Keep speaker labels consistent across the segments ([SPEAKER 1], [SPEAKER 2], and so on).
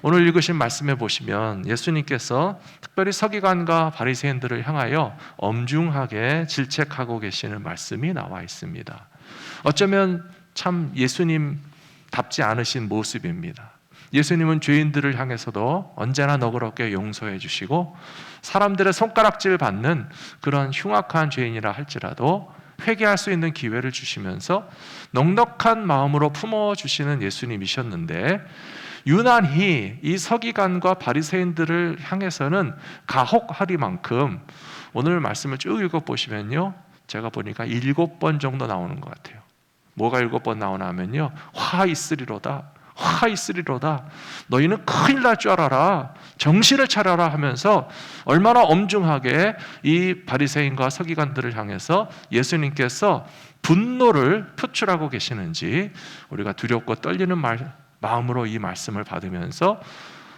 [SPEAKER 1] 오늘 읽으신 말씀에 보시면 예수님께서 특별히 서기관과 바리새인들을 향하여 엄중하게 질책하고 계시는 말씀이 나와 있습니다. 어쩌면 참 예수님답지 않으신 모습입니다. 예수님은 죄인들을 향해서도 언제나 너그럽게 용서해 주시고 사람들의 손가락질 받는 그런 흉악한 죄인이라 할지라도 회개할 수 있는 기회를 주시면서 넉넉한 마음으로 품어주시는 예수님이셨는데, 유난히 이 서기관과 바리새인들을 향해서는 가혹하리만큼 오늘 말씀을 쭉 읽어보시면요, 제가 보니까 7번 정도 나오는 것 같아요. 뭐가 7번 나오나 하면요, 화 있으리로다, 화 있으리로다, 너희는 큰일 날 줄 알아라, 정신을 차려라 하면서 얼마나 엄중하게 이 바리새인과 서기관들을 향해서 예수님께서 분노를 표출하고 계시는지 우리가 두렵고 떨리는 마음으로 이 말씀을 받으면서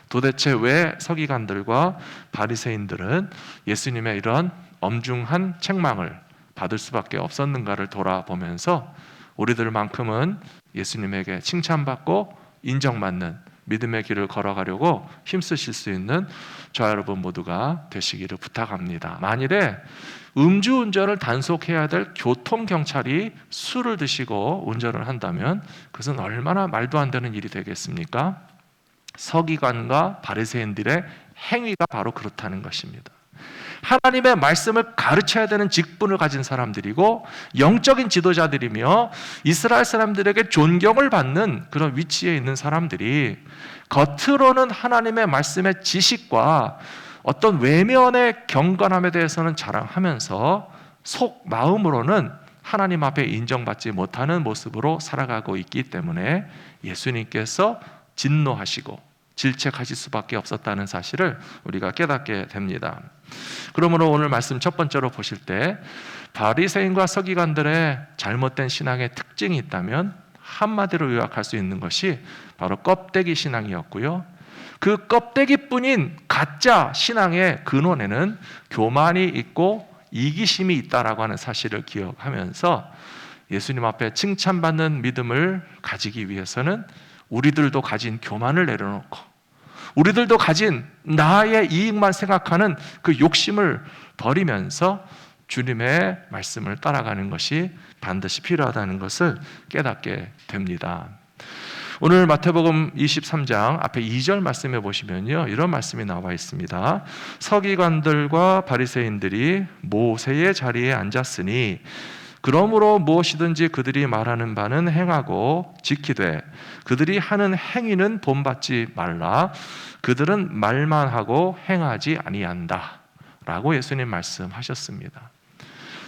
[SPEAKER 1] 도대체 왜 서기관들과 바리새인들은 예수님의 이런 엄중한 책망을 받을 수밖에 없었는가를 돌아보면서 우리들만큼은 예수님에게 칭찬받고 인정받는 믿음의 길을 걸어가려고 힘쓰실 수 있는 저와 여러분 모두가 되시기를 부탁합니다. 만일에 음주운전을 단속해야 될 교통경찰이 술을 드시고 운전을 한다면 그것은 얼마나 말도 안 되는 일이 되겠습니까? 서기관과 바리새인들의 행위가 바로 그렇다는 것입니다. 하나님의 말씀을 가르쳐야 되는 직분을 가진 사람들이고 영적인 지도자들이며 이스라엘 사람들에게 존경을 받는 그런 위치에 있는 사람들이 겉으로는 하나님의 말씀의 지식과 어떤 외면의 경건함에 대해서는 자랑하면서 속 마음으로는 하나님 앞에 인정받지 못하는 모습으로 살아가고 있기 때문에 예수님께서 진노하시고 질책하실 수밖에 없었다는 사실을 우리가 깨닫게 됩니다. 그러므로 오늘 말씀 첫 번째로 보실 때 바리새인과 서기관들의 잘못된 신앙의 특징이 있다면 한마디로 요약할 수 있는 것이 바로 껍데기 신앙이었고요, 그 껍데기뿐인 가짜 신앙의 근원에는 교만이 있고 이기심이 있다라고 하는 사실을 기억하면서 예수님 앞에 칭찬받는 믿음을 가지기 위해서는 우리들도 가진 교만을 내려놓고 우리들도 가진 나의 이익만 생각하는 그 욕심을 버리면서 주님의 말씀을 따라가는 것이 반드시 필요하다는 것을 깨닫게 됩니다. 오늘 마태복음 23장 앞에 2절 말씀해 보시면요, 이런 말씀이 나와 있습니다. 서기관들과 바리새인들이 모세의 자리에 앉았으니 그러므로 무엇이든지 그들이 말하는 바는 행하고 지키되 그들이 하는 행위는 본받지 말라. 그들은 말만 하고 행하지 아니한다 라고 예수님 말씀하셨습니다.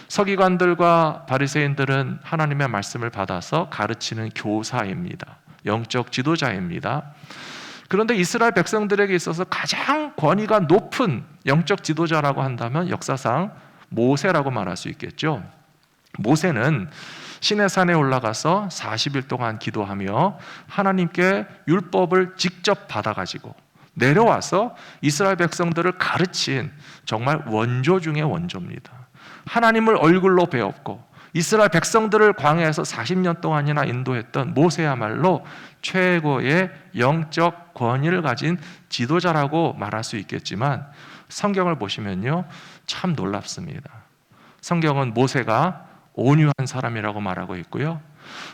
[SPEAKER 1] 서기관들과 바리새인들은 하나님의 말씀을 받아서 가르치는 교사입니다. 영적 지도자입니다. 그런데 이스라엘 백성들에게 있어서 가장 권위가 높은 영적 지도자라고 한다면 역사상 모세라고 말할 수 있겠죠. 모세는 시내산에 올라가서 40일 동안 기도하며 하나님께 율법을 직접 받아가지고 내려와서 이스라엘 백성들을 가르친 정말 원조 중의 원조입니다. 하나님을 얼굴로 배웠고 이스라엘 백성들을 광야에서 40년 동안이나 인도했던 모세야말로 최고의 영적 권위를 가진 지도자라고 말할 수 있겠지만 성경을 보시면요, 참 놀랍습니다. 성경은 모세가 온유한 사람이라고 말하고 있고요,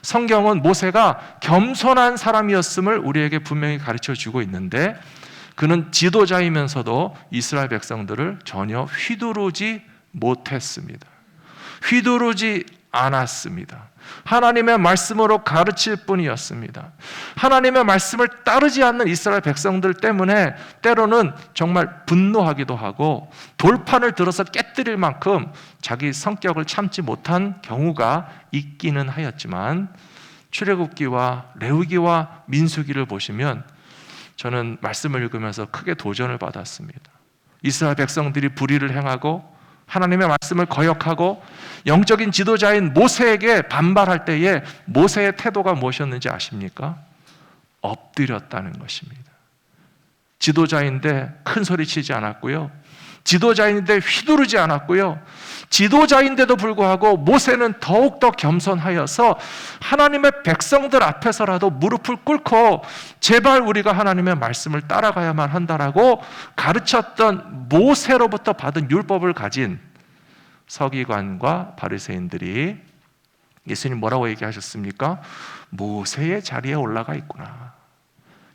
[SPEAKER 1] 성경은 모세가 겸손한 사람이었음을 우리에게 분명히 가르쳐주고 있는데 그는 지도자이면서도 이스라엘 백성들을 전혀 휘두르지 못했습니다. 휘두르지 않았습니다. 하나님의 말씀으로 가르칠 뿐이었습니다. 하나님의 말씀을 따르지 않는 이스라엘 백성들 때문에 때로는 정말 분노하기도 하고 돌판을 들어서 깨뜨릴 만큼 자기 성격을 참지 못한 경우가 있기는 하였지만 출애굽기와 레위기와 민수기를 보시면 저는 말씀을 읽으면서 크게 도전을 받았습니다. 이스라엘 백성들이 불의를 행하고 하나님의 말씀을 거역하고 영적인 지도자인 모세에게 반발할 때에 모세의 태도가 무엇이었는지 아십니까? 엎드렸다는 것입니다. 지도자인데 큰 소리 치지 않았고요, 지도자인데 휘두르지 않았고요. 지도자인데도 불구하고 모세는 더욱더 겸손하여서 하나님의 백성들 앞에서라도 무릎을 꿇고 제발 우리가 하나님의 말씀을 따라가야만 한다라고 가르쳤던 모세로부터 받은 율법을 가진 서기관과 바리새인들이 예수님 뭐라고 얘기하셨습니까? 모세의 자리에 올라가 있구나.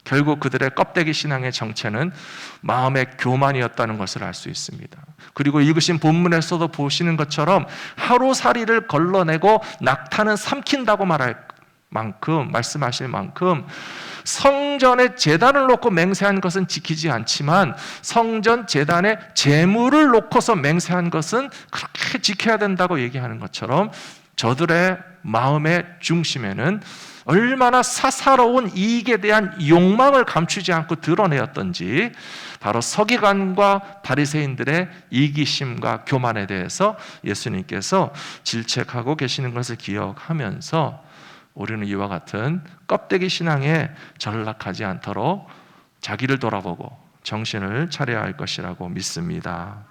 [SPEAKER 1] 결국 그들의 껍데기 신앙의 정체는 마음의 교만이었다는 것을 알 수 있습니다. 그리고 읽으신 본문에서도 보시는 것처럼 하루살이를 걸러내고 낙타는 삼킨다고 말씀하실 만큼 성전에 제단을 놓고 맹세한 것은 지키지 않지만 성전 제단에 제물을 놓고서 맹세한 것은 그렇게 지켜야 된다고 얘기하는 것처럼 저들의 마음의 중심에는 얼마나 사사로운 이익에 대한 욕망을 감추지 않고 드러내었던지 바로 서기관과 바리새인들의 이기심과 교만에 대해서 예수님께서 질책하고 계시는 것을 기억하면서 우리는 이와 같은 껍데기 신앙에 전락하지 않도록 자기를 돌아보고 정신을 차려야 할 것이라고 믿습니다.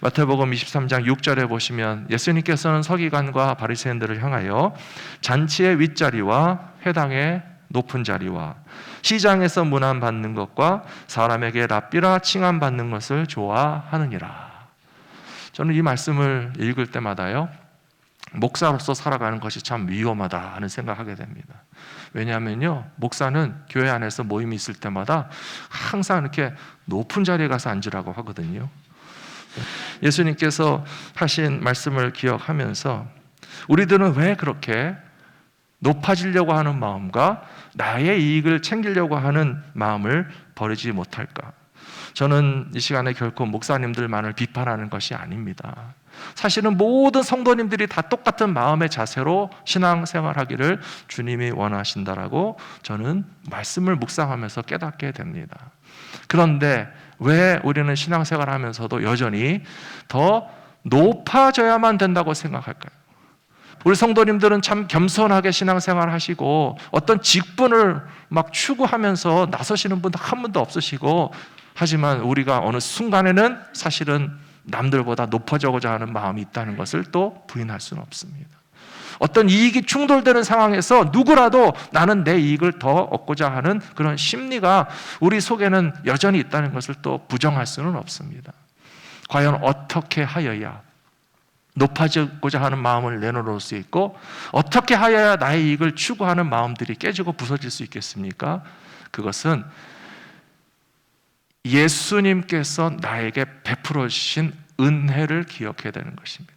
[SPEAKER 1] 마태복음 23장 6절에 보시면 예수님께서는 서기관과 바리새인들을 향하여 잔치의 윗자리와 회당의 높은 자리와 시장에서 문안받는 것과 사람에게 랍비라 칭함받는 것을 좋아하느니라. 저는 이 말씀을 읽을 때마다요, 목사로서 살아가는 것이 참 위험하다 하는 생각하게 됩니다. 왜냐하면요, 목사는 교회 안에서 모임이 있을 때마다 항상 이렇게 높은 자리에 가서 앉으라고 하거든요. 예수님께서 하신 말씀을 기억하면서 우리들은 왜 그렇게 높아지려고 하는 마음과 나의 이익을 챙기려고 하는 마음을 버리지 못할까? 저는 이 시간에 결코 목사님들만을 비판하는 것이 아닙니다. 사실은 모든 성도님들이 다 똑같은 마음의 자세로 신앙생활하기를 주님이 원하신다라고 저는 말씀을 묵상하면서 깨닫게 됩니다. 그런데 왜 우리는 신앙생활하면서도 여전히 더 높아져야만 된다고 생각할까요? 우리 성도님들은 참 겸손하게 신앙생활 하시고 어떤 직분을 막 추구하면서 나서시는 분도 한 분도 없으시고, 하지만 우리가 어느 순간에는 사실은 남들보다 높아지고자 하는 마음이 있다는 것을 또 부인할 수는 없습니다. 어떤 이익이 충돌되는 상황에서 누구라도 나는 내 이익을 더 얻고자 하는 그런 심리가 우리 속에는 여전히 있다는 것을 또 부정할 수는 없습니다. 과연 어떻게 하여야 높아지고자 하는 마음을 내놓을 수 있고, 어떻게 하여야 나의 이익을 추구하는 마음들이 깨지고 부서질 수 있겠습니까? 그것은 예수님께서 나에게 베풀어 주신 은혜를 기억해야 되는 것입니다.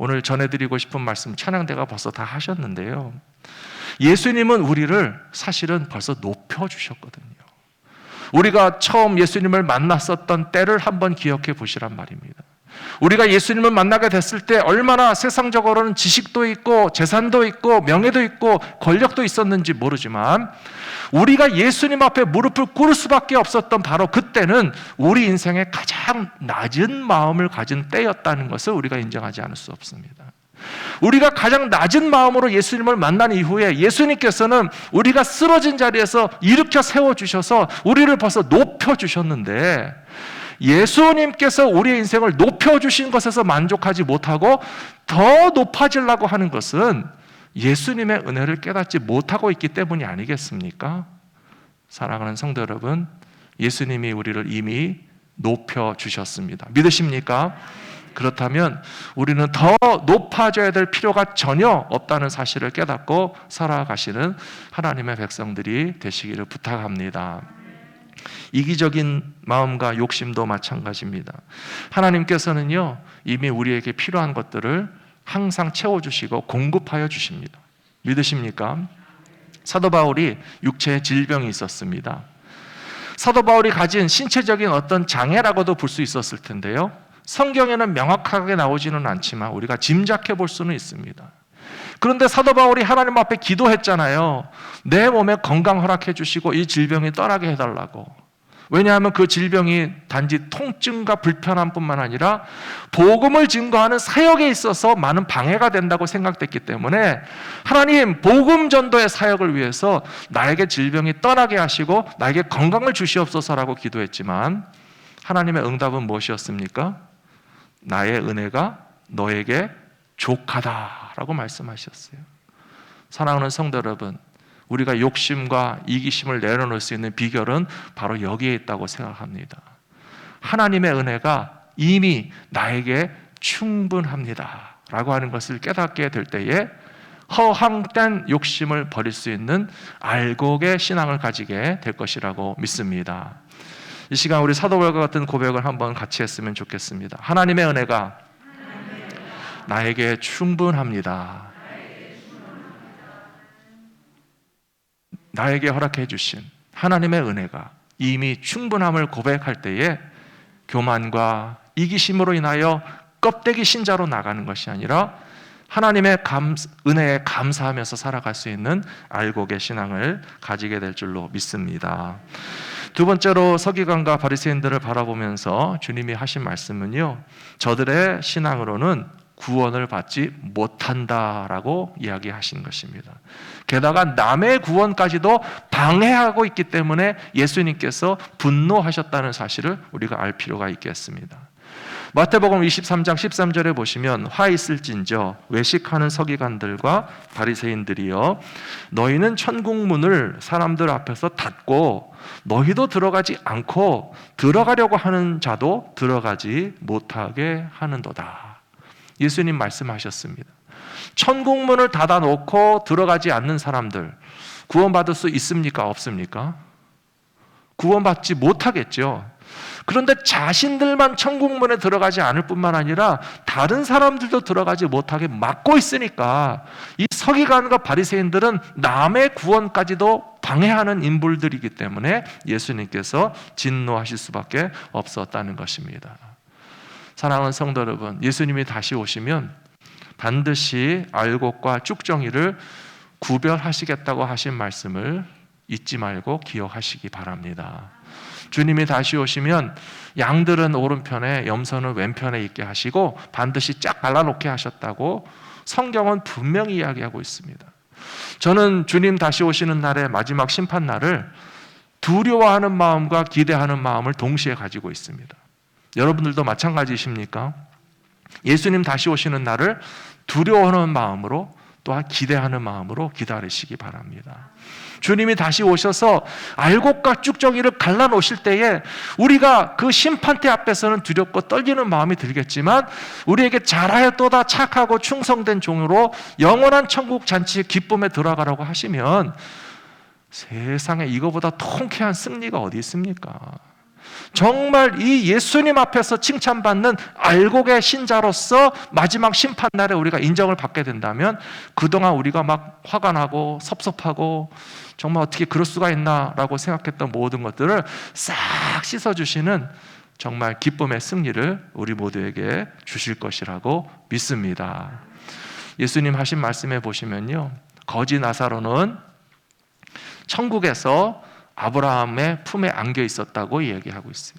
[SPEAKER 1] 오늘 전해드리고 싶은 말씀 찬양대가 벌써 다 하셨는데요, 예수님은 우리를 사실은 벌써 높여주셨거든요. 우리가 처음 예수님을 만났었던 때를 한번 기억해 보시란 말입니다. 우리가 예수님을 만나게 됐을 때 얼마나 세상적으로는 지식도 있고 재산도 있고 명예도 있고 권력도 있었는지 모르지만, 우리가 예수님 앞에 무릎을 꿇을 수밖에 없었던 바로 그때는 우리 인생의 가장 낮은 마음을 가진 때였다는 것을 우리가 인정하지 않을 수 없습니다. 우리가 가장 낮은 마음으로 예수님을 만난 이후에 예수님께서는 우리가 쓰러진 자리에서 일으켜 세워주셔서 우리를 벌써 높여주셨는데, 예수님께서 우리의 인생을 높여주신 것에서 만족하지 못하고 더 높아지려고 하는 것은 예수님의 은혜를 깨닫지 못하고 있기 때문이 아니겠습니까? 사랑하는 성도 여러분, 예수님이 우리를 이미 높여주셨습니다. 믿으십니까? 그렇다면 우리는 더 높아져야 될 필요가 전혀 없다는 사실을 깨닫고 살아가시는 하나님의 백성들이 되시기를 부탁합니다. 이기적인 마음과 욕심도 마찬가지입니다. 하나님께서는요, 이미 우리에게 필요한 것들을 항상 채워주시고 공급하여 주십니다. 믿으십니까? 사도 바울이 육체에 질병이 있었습니다. 사도 바울이 가진 신체적인 어떤 장애라고도 볼 수 있었을 텐데요, 성경에는 명확하게 나오지는 않지만 우리가 짐작해 볼 수는 있습니다. 그런데 사도 바울이 하나님 앞에 기도했잖아요. 내 몸에 건강 허락해 주시고 이 질병이 떠나게 해달라고. 왜냐하면 그 질병이 단지 통증과 불편함뿐만 아니라 복음을 증거하는 사역에 있어서 많은 방해가 된다고 생각됐기 때문에 하나님, 복음 전도의 사역을 위해서 나에게 질병이 떠나게 하시고 나에게 건강을 주시옵소서라고 기도했지만, 하나님의 응답은 무엇이었습니까? 나의 은혜가 너에게 족하다라고 말씀하셨어요. 사랑하는 성도 여러분, 우리가 욕심과 이기심을 내려놓을 수 있는 비결은 바로 여기에 있다고 생각합니다. 하나님의 은혜가 이미 나에게 충분합니다 라고 하는 것을 깨닫게 될 때에 허황된 욕심을 버릴 수 있는 알곡의 신앙을 가지게 될 것이라고 믿습니다. 이 시간 우리 사도 바울과 같은 고백을 한번 같이 했으면 좋겠습니다. 하나님의 은혜가 나에게 충분합니다. 나에게 허락해 주신 하나님의 은혜가 이미 충분함을 고백할 때에 교만과 이기심으로 인하여 껍데기 신자로 나가는 것이 아니라 하나님의 은혜에 감사하면서 살아갈 수 있는 알곡의 신앙을 가지게 될 줄로 믿습니다. 두 번째로 서기관과 바리새인들을 바라보면서 주님이 하신 말씀은요, 저들의 신앙으로는 구원을 받지 못한다라고 이야기하신 것입니다. 게다가 남의 구원까지도 방해하고 있기 때문에 예수님께서 분노하셨다는 사실을 우리가 알 필요가 있겠습니다. 마태복음 23장 13절에 보시면 화 있을진저 외식하는 서기관들과 바리새인들이여 너희는 천국문을 사람들 앞에서 닫고 너희도 들어가지 않고 들어가려고 하는 자도 들어가지 못하게 하는도다. 예수님 말씀하셨습니다. 천국문을 닫아놓고 들어가지 않는 사람들 구원받을 수 있습니까? 없습니까? 구원받지 못하겠죠. 그런데 자신들만 천국문에 들어가지 않을 뿐만 아니라 다른 사람들도 들어가지 못하게 막고 있으니까 이 서기관과 바리새인들은 남의 구원까지도 방해하는 인물들이기 때문에 예수님께서 진노하실 수밖에 없었다는 것입니다. 사랑하는 성도 여러분, 예수님이 다시 오시면 반드시 알곡과 쭉정이를 구별하시겠다고 하신 말씀을 잊지 말고 기억하시기 바랍니다. 주님이 다시 오시면 양들은 오른편에 염소는 왼편에 있게 하시고 반드시 쫙 갈라놓게 하셨다고 성경은 분명히 이야기하고 있습니다. 저는 주님 다시 오시는 날의 마지막 심판날을 두려워하는 마음과 기대하는 마음을 동시에 가지고 있습니다. 여러분들도 마찬가지십니까? 예수님 다시 오시는 날을 두려워하는 마음으로 또한 기대하는 마음으로 기다리시기 바랍니다. 주님이 다시 오셔서 알곡과 쭉정이를 갈라놓으실 때에 우리가 그 심판대 앞에서는 두렵고 떨리는 마음이 들겠지만 우리에게 잘하였도다 착하고 충성된 종으로 영원한 천국 잔치의 기쁨에 들어가라고 하시면 세상에 이거보다 통쾌한 승리가 어디 있습니까? 정말 이 예수님 앞에서 칭찬받는 알곡의 신자로서 마지막 심판날에 우리가 인정을 받게 된다면 그동안 우리가 막 화가 나고 섭섭하고 정말 어떻게 그럴 수가 있나라고 생각했던 모든 것들을 싹 씻어주시는 정말 기쁨의 승리를 우리 모두에게 주실 것이라고 믿습니다. 예수님 하신 말씀에 보시면요, 거지 나사로는 천국에서 아브라함의 품에 안겨 있었다고 얘기하고 있어요.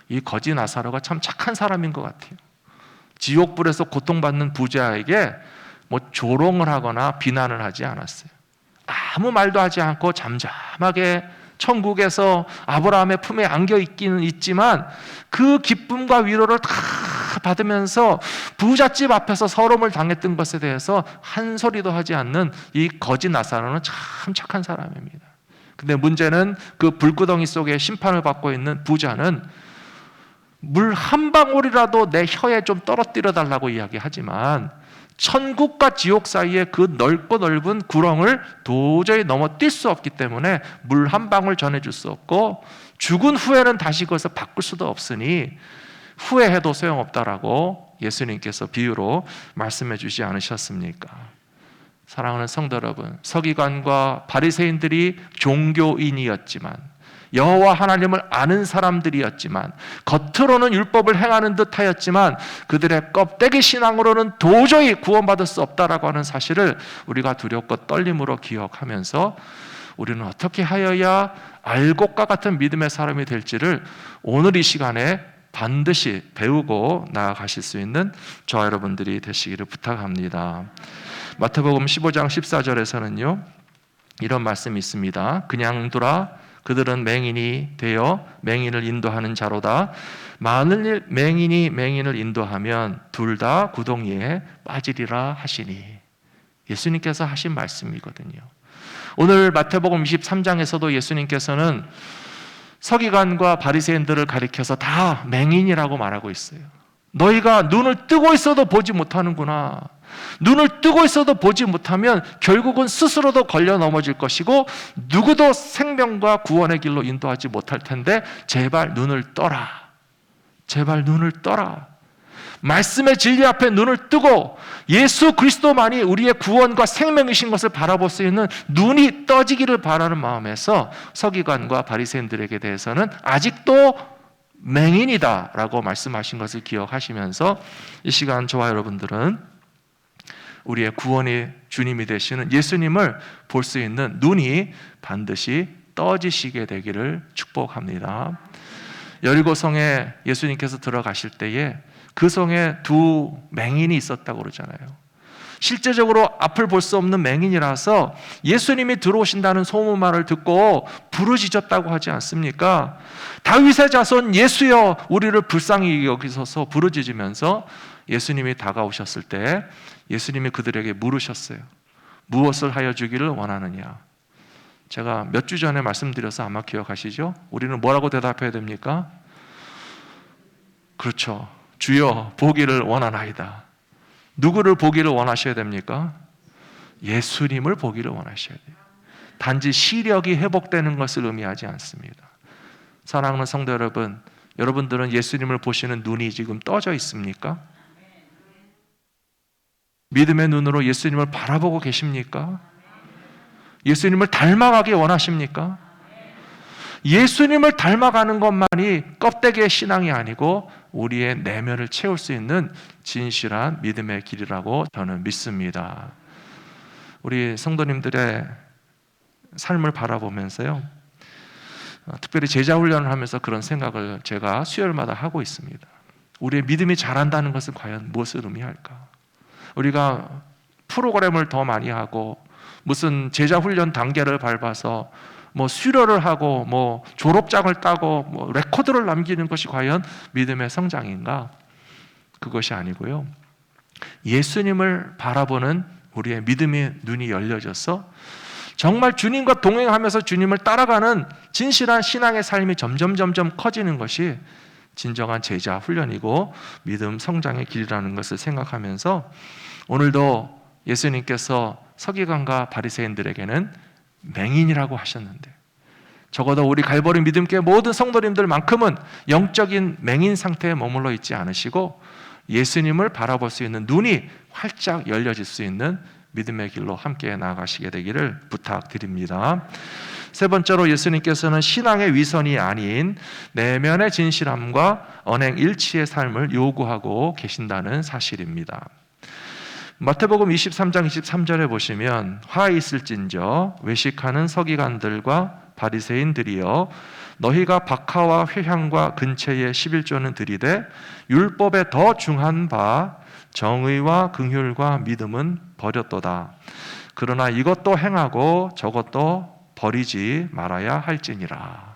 [SPEAKER 1] 이 거지 나사로가 참 착한 사람인 것 같아요. 지옥불에서 고통받는 부자에게 뭐 조롱을 하거나 비난을 하지 않았어요. 아무 말도 하지 않고 잠잠하게 천국에서 아브라함의 품에 안겨 있기는 있지만 그 기쁨과 위로를 다 받으면서 부잣집 앞에서 서름을 당했던 것에 대해서 한 소리도 하지 않는 이 거지 나사로는 참 착한 사람입니다. 근데 문제는 그 불구덩이 속에 심판을 받고 있는 부자는 물 한 방울이라도 내 혀에 좀 떨어뜨려 달라고 이야기하지만 천국과 지옥 사이에 그 넓고 넓은 구렁을 도저히 넘어뛸 수 없기 때문에 물 한 방울 전해줄 수 없고 죽은 후에는 다시 그것을 바꿀 수도 없으니 후회해도 소용없다라고 예수님께서 비유로 말씀해 주지 않으셨습니까? 사랑하는 성도 여러분, 서기관과 바리새인들이 종교인이었지만 여호와 하나님을 아는 사람들이었지만 겉으로는 율법을 행하는 듯하였지만 그들의 껍데기 신앙으로는 도저히 구원받을 수 없다라고 하는 사실을 우리가 두렵고 떨림으로 기억하면서 우리는 어떻게 하여야 알곡과 같은 믿음의 사람이 될지를 오늘 이 시간에 반드시 배우고 나아가실 수 있는 저와 여러분들이 되시기를 부탁합니다. 마태복음 15장 14절에서는요 이런 말씀이 있습니다. 그냥 두라 그들은 맹인이 되어 맹인을 인도하는 자로다. 만일 맹인이 맹인을 인도하면 둘 다 구덩이에 빠지리라 하시니. 예수님께서 하신 말씀이거든요. 오늘 마태복음 23장에서도 예수님께서는 서기관과 바리새인들을 가리켜서 다 맹인이라고 말하고 있어요. 너희가 눈을 뜨고 있어도 보지 못하는구나. 눈을 뜨고 있어도 보지 못하면 결국은 스스로도 걸려 넘어질 것이고 누구도 생명과 구원의 길로 인도하지 못할 텐데 제발 눈을 떠라. 제발 눈을 떠라. 말씀의 진리 앞에 눈을 뜨고 예수 그리스도만이 우리의 구원과 생명이신 것을 바라볼 수 있는 눈이 떠지기를 바라는 마음에서 서기관과 바리새인들에게 대해서는 아직도 맹인이다라고 말씀하신 것을 기억하시면서 이 시간 저와 여러분들은 우리의 구원의 주님이 되시는 예수님을 볼 수 있는 눈이 반드시 떠지시게 되기를 축복합니다. 여리고성에 예수님께서 들어가실 때에 그 성에 두 맹인이 있었다고 그러잖아요. 실제적으로 앞을 볼 수 없는 맹인이라서 예수님이 들어오신다는 소문만을 듣고 부르짖었다고 하지 않습니까? 다윗의 자손 예수여 우리를 불쌍히 여기소서 부르짖으면서 예수님이 다가오셨을 때 예수님이 그들에게 물으셨어요. 무엇을 하여 주기를 원하느냐? 제가 몇 주 전에 말씀드려서 아마 기억하시죠? 우리는 뭐라고 대답해야 됩니까? 그렇죠. 주여 보기를 원하나이다. 누구를 보기를 원하셔야 됩니까? 예수님을 보기를 원하셔야 돼요. 단지 시력이 회복되는 것을 의미하지 않습니다. 사랑하는 성도 여러분, 여러분들은 예수님을 보시는 눈이 지금 떠져 있습니까? 믿음의 눈으로 예수님을 바라보고 계십니까? 예수님을 닮아가기 원하십니까? 예수님을 닮아가는 것만이 껍데기의 신앙이 아니고 우리의 내면을 채울 수 있는 진실한 믿음의 길이라고 저는 믿습니다. 우리 성도님들의 삶을 바라보면서요, 특별히 제자 훈련을 하면서 그런 생각을 제가 수요일마다 하고 있습니다. 우리의 믿음이 자란다는 것은 과연 무엇을 의미할까? 우리가 프로그램을 더 많이 하고 무슨 제자 훈련 단계를 밟아서 수료를 하고 졸업장을 따고 레코드를 남기는 것이 과연 믿음의 성장인가? 그것이 아니고요, 예수님을 바라보는 우리의 믿음의 눈이 열려져서 정말 주님과 동행하면서 주님을 따라가는 진실한 신앙의 삶이 점점 커지는 것이 진정한 제자 훈련이고 믿음 성장의 길이라는 것을 생각하면서 오늘도 예수님께서 서기관과 바리새인들에게는 맹인이라고 하셨는데 적어도 우리 갈보리 믿음교회 모든 성도님들만큼은 영적인 맹인 상태에 머물러 있지 않으시고 예수님을 바라볼 수 있는 눈이 활짝 열려질 수 있는 믿음의 길로 함께 나아가시게 되기를 부탁드립니다. 세 번째로 예수님께서는 신앙의 위선이 아닌 내면의 진실함과 언행 일치의 삶을 요구하고 계신다는 사실입니다. 마태복음 23장 23절에 보시면 화 있을진저 외식하는 서기관들과 바리새인들이여 너희가 박하와 회향과 근체의 11조는 들이되 율법에 더 중한 바 정의와 긍휼과 믿음은 버렸도다. 그러나 이것도 행하고 저것도 버리지 말아야 할지니라.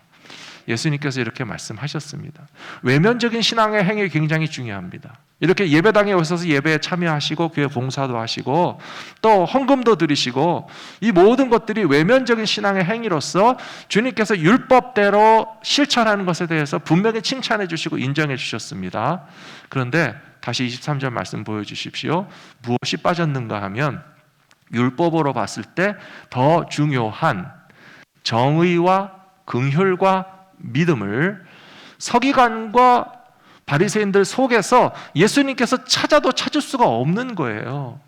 [SPEAKER 1] 예수님께서 이렇게 말씀하셨습니다. 외면적인 신앙의 행위 굉장히 중요합니다. 이렇게 예배당에 오셔서 예배에 참여하시고 교회 봉사도 하시고 또 헌금도 드리시고 이 모든 것들이 외면적인 신앙의 행위로서 주님께서 율법대로 실천하는 것에 대해서 분명히 칭찬해 주시고 인정해 주셨습니다. 그런데 다시 23절 말씀 보여주십시오. 무엇이 빠졌는가 하면 율법으로 봤을 때 더 중요한 정의와 긍휼과 믿음을 서기관과 바리새인들 속에서 예수님께서 찾아도 찾을 수가 없는 거예요.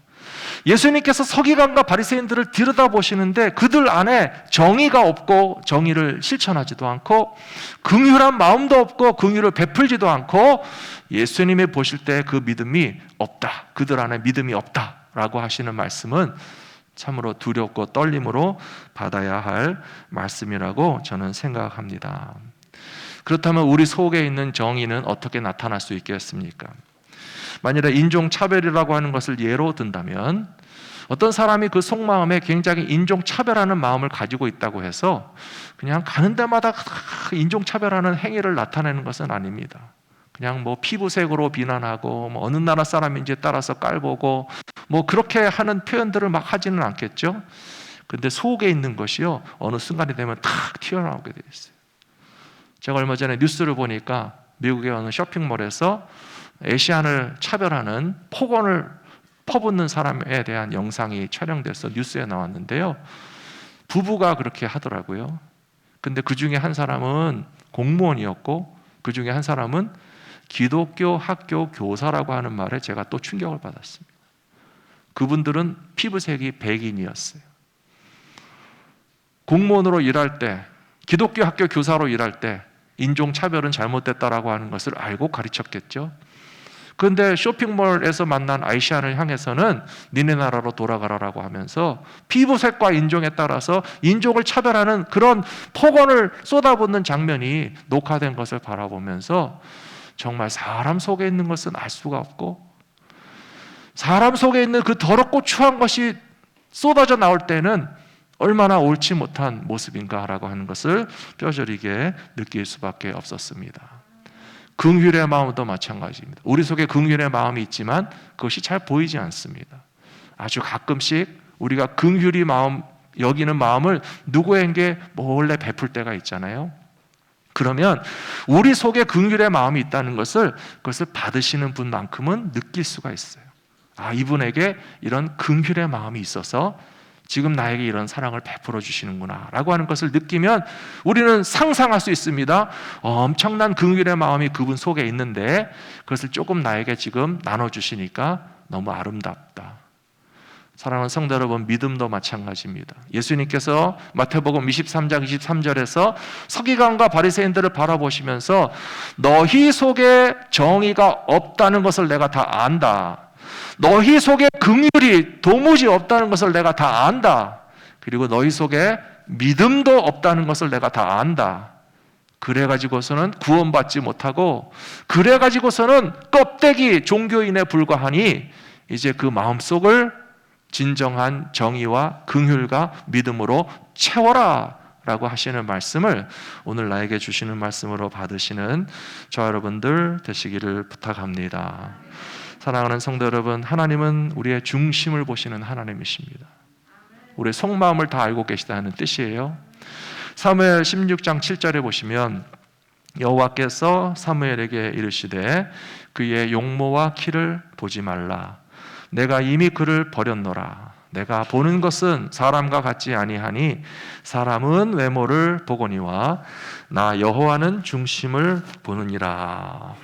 [SPEAKER 1] 예수님께서 서기관과 바리새인들을 들여다보시는데 그들 안에 정의가 없고 정의를 실천하지도 않고 긍휼한 마음도 없고 긍휼을 베풀지도 않고 예수님이 보실 때 그 믿음이 없다. 그들 안에 믿음이 없다라고 하시는 말씀은 참으로 두렵고 떨림으로 받아야 할 말씀이라고 저는 생각합니다. 그렇다면 우리 속에 있는 정의는 어떻게 나타날 수 있겠습니까? 만일에 인종차별이라고 하는 것을 예로 든다면 어떤 사람이 그 속마음에 굉장히 인종차별하는 마음을 가지고 있다고 해서 그냥 가는 데마다 인종차별하는 행위를 나타내는 것은 아닙니다. 그냥 뭐 피부색으로 비난하고 뭐 어느 나라 사람인지에 따라서 깔보고 뭐 그렇게 하는 표현들을 막 하지는 않겠죠. 근데 속에 있는 것이요, 어느 순간이 되면 탁 튀어나오게 되어 있어요. 제가 얼마 전에 뉴스를 보니까 미국의 어느 쇼핑몰에서 아시안을 차별하는 폭언을 퍼붓는 사람에 대한 영상이 촬영돼서 뉴스에 나왔는데요. 부부가 그렇게 하더라고요. 근데 그 중에 한 사람은 공무원이었고 그 중에 한 사람은 기독교 학교 교사라고 하는 말에 제가 또 충격을 받았습니다. 그분들은 피부색이 백인이었어요. 공무원으로 일할 때, 기독교 학교 교사로 일할 때 인종차별은 잘못됐다라고 하는 것을 알고 가르쳤겠죠. 그런데 쇼핑몰에서 만난 아이시안을 향해서는 니네 나라로 돌아가라라고 하면서 피부색과 인종에 따라서 인종을 차별하는 그런 폭언을 쏟아붓는 장면이 녹화된 것을 바라보면서 정말 사람 속에 있는 것은 알 수가 없고 사람 속에 있는 그 더럽고 추한 것이 쏟아져 나올 때는 얼마나 옳지 못한 모습인가라고 하는 것을 뼈저리게 느낄 수밖에 없었습니다. 긍휼의 마음도 마찬가지입니다. 우리 속에 긍휼의 마음이 있지만 그것이 잘 보이지 않습니다. 아주 가끔씩 우리가 긍휼히 여기는 마음을 누구에게 몰래 베풀 때가 있잖아요. 그러면 우리 속에 긍휼의 마음이 있다는 것을 그것을 받으시는 분만큼은 느낄 수가 있어요. 아, 이분에게 이런 긍휼의 마음이 있어서 지금 나에게 이런 사랑을 베풀어 주시는구나 라고 하는 것을 느끼면 우리는 상상할 수 있습니다. 엄청난 긍휼의 마음이 그분 속에 있는데 그것을 조금 나에게 지금 나눠주시니까 너무 아름답다. 사랑하는 성도 여러분, 믿음도 마찬가지입니다. 예수님께서 마태복음 23장 23절에서 서기관과 바리새인들을 바라보시면서 너희 속에 정의가 없다는 것을 내가 다 안다. 너희 속에 긍휼이 도무지 없다는 것을 내가 다 안다. 그리고 너희 속에 믿음도 없다는 것을 내가 다 안다. 그래가지고서는 구원받지 못하고 그래가지고서는 껍데기 종교인에 불과하니 이제 그 마음속을 진정한 정의와 긍휼과 믿음으로 채워라 라고 하시는 말씀을 오늘 나에게 주시는 말씀으로 받으시는 저와 여러분들 되시기를 부탁합니다. 사랑하는 성도 여러분, 하나님은 우리의 중심을 보시는 하나님이십니다. 우리의 속마음을 다 알고 계시다는 뜻이에요. 사무엘 16장 7절에 보시면 여호와께서 사무엘에게 이르시되 그의 용모와 키를 보지 말라. 내가 이미 그를 버렸노라. 내가 보는 것은 사람과 같지 아니하니 사람은 외모를 보거니와 나 여호와는 중심을 보느니라.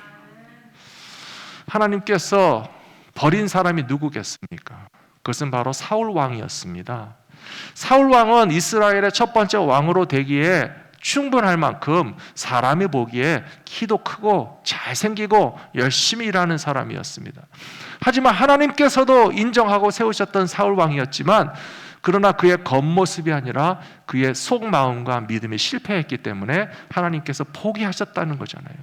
[SPEAKER 1] 하나님께서 버린 사람이 누구겠습니까? 그것은 바로 사울 왕이었습니다. 사울 왕은 이스라엘의 첫 번째 왕으로 되기에 충분할 만큼 사람이 보기에 키도 크고 잘생기고 열심히 일하는 사람이었습니다. 하지만 하나님께서도 인정하고 세우셨던 사울 왕이었지만 그러나 그의 겉모습이 아니라 그의 속마음과 믿음이 실패했기 때문에 하나님께서 포기하셨다는 거잖아요.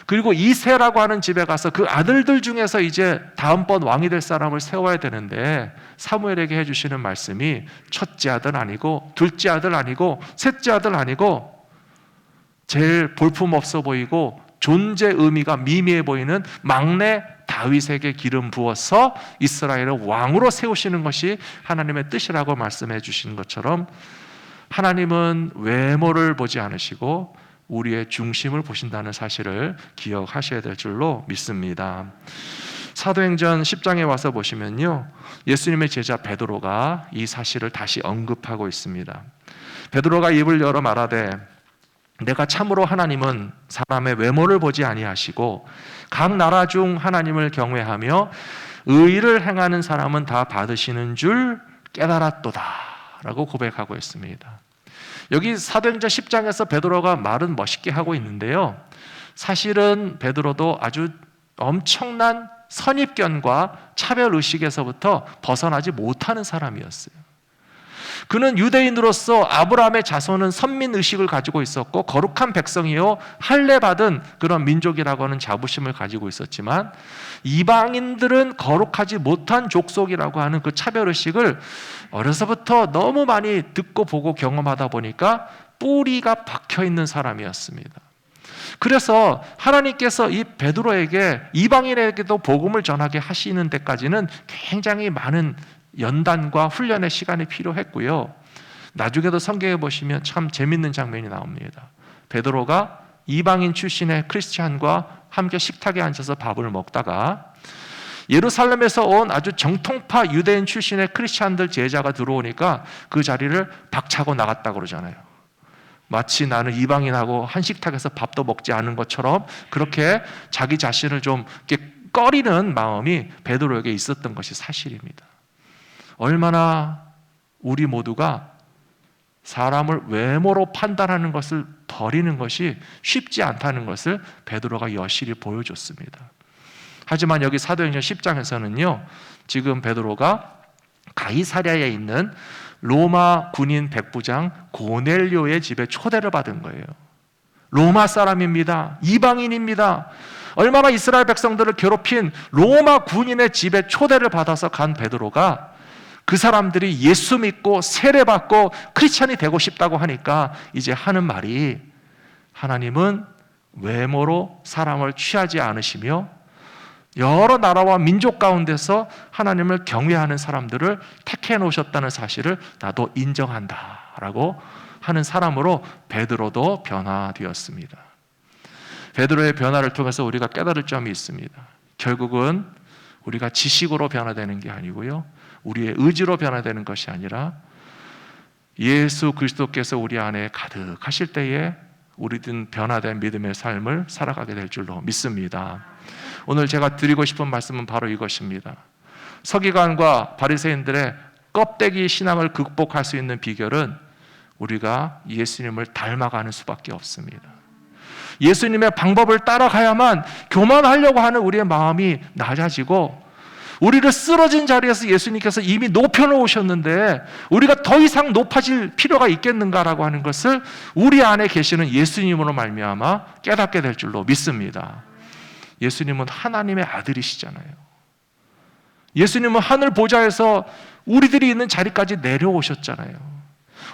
[SPEAKER 1] 그리고 이새라고 하는 집에 가서 그 아들들 중에서 이제 다음번 왕이 될 사람을 세워야 되는데 사무엘에게 해주시는 말씀이 첫째 아들 아니고 둘째 아들 아니고 셋째 아들 아니고 제일 볼품없어 보이고 존재 의미가 미미해 보이는 막내 다윗에게 기름 부어서 이스라엘을 왕으로 세우시는 것이 하나님의 뜻이라고 말씀해 주시는 것처럼 하나님은 외모를 보지 않으시고 우리의 중심을 보신다는 사실을 기억하셔야 될 줄로 믿습니다. 사도행전 10장에 와서 보시면요, 예수님의 제자 베드로가 이 사실을 다시 언급하고 있습니다. 베드로가 입을 열어 말하되 내가 참으로 하나님은 사람의 외모를 보지 아니하시고 각 나라 중 하나님을 경외하며 의를 행하는 사람은 다 받으시는 줄 깨달았도다 라고 고백하고 있습니다. 여기 사도행전 10장에서 베드로가 말은 멋있게 하고 있는데요, 사실은 베드로도 아주 엄청난 선입견과 차별의식에서부터 벗어나지 못하는 사람이었어요. 그는 유대인으로서 아브라함의 자손은 선민의식을 가지고 있었고 거룩한 백성이요 할례받은 그런 민족이라고 하는 자부심을 가지고 있었지만, 이방인들은 거룩하지 못한 족속이라고 하는 그 차별의식을 어려서부터 너무 많이 듣고 보고 경험하다 보니까 뿌리가 박혀있는 사람이었습니다. 그래서 하나님께서 이 베드로에게, 이방인에게도 복음을 전하게 하시는 데까지는 굉장히 많은 연단과 훈련의 시간이 필요했고요. 나중에도 성경에 보시면 참 재밌는 장면이 나옵니다. 베드로가 이방인 출신의 크리스찬과 함께 식탁에 앉아서 밥을 먹다가 예루살렘에서 온 아주 정통파 유대인 출신의 크리스찬들 제자가 들어오니까 그 자리를 박차고 나갔다고 그러잖아요. 마치 나는 이방인하고 한 식탁에서 밥도 먹지 않은 것처럼 그렇게 자기 자신을 좀 이렇게 꺼리는 마음이 베드로에게 있었던 것이 사실입니다. 얼마나 우리 모두가 사람을 외모로 판단하는 것을 버리는 것이 쉽지 않다는 것을 베드로가 여실히 보여줬습니다. 하지만 여기 사도행전 10장에서는요, 지금 베드로가 가이사랴에 있는 로마 군인 백부장 고넬료의 집에 초대를 받은 거예요. 로마 사람입니다. 이방인입니다. 얼마나 이스라엘 백성들을 괴롭힌 로마 군인의 집에 초대를 받아서 간 베드로가 그 사람들이 예수 믿고 세례받고 크리스찬이 되고 싶다고 하니까 이제 하는 말이, 하나님은 외모로 사람을 취하지 않으시며 여러 나라와 민족 가운데서 하나님을 경외하는 사람들을 택해 놓으셨다는 사실을 나도 인정한다라고 하는 사람으로 베드로도 변화되었습니다. 베드로의 변화를 통해서 우리가 깨달을 점이 있습니다. 결국은 우리가 지식으로 변화되는 게 아니고요, 우리의 의지로 변화되는 것이 아니라 예수 그리스도께서 우리 안에 가득하실 때에 우리는 변화된 믿음의 삶을 살아가게 될 줄로 믿습니다. 오늘 제가 드리고 싶은 말씀은 바로 이것입니다. 서기관과 바리새인들의 껍데기 신앙을 극복할 수 있는 비결은 우리가 예수님을 닮아가는 수밖에 없습니다. 예수님의 방법을 따라가야만 교만하려고 하는 우리의 마음이 낮아지고, 우리를 쓰러진 자리에서 예수님께서 이미 높여놓으셨는데 우리가 더 이상 높아질 필요가 있겠는가라고 하는 것을 우리 안에 계시는 예수님으로 말미암아 깨닫게 될 줄로 믿습니다. 예수님은 하나님의 아들이시잖아요. 예수님은 하늘 보좌에서 우리들이 있는 자리까지 내려오셨잖아요.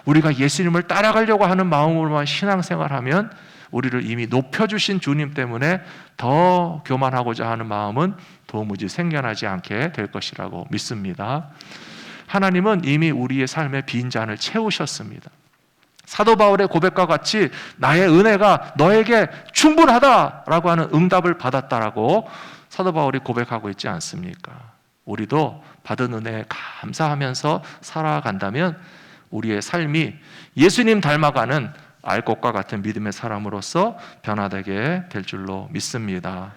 [SPEAKER 1] 우리가 예수님을 따라가려고 하는 마음으로만 신앙생활하면 우리를 이미 높여주신 주님 때문에 더 교만하고자 하는 마음은 도무지 생겨나지 않게 될 것이라고 믿습니다. 하나님은 이미 우리의 삶의 빈잔을 채우셨습니다. 사도 바울의 고백과 같이 나의 은혜가 너에게 충분하다라고 하는 응답을 받았다라고 사도 바울이 고백하고 있지 않습니까? 우리도 받은 은혜에 감사하면서 살아간다면 우리의 삶이 예수님 닮아가는 알 것과 같은 믿음의 사람으로서 변화되게 될 줄로 믿습니다.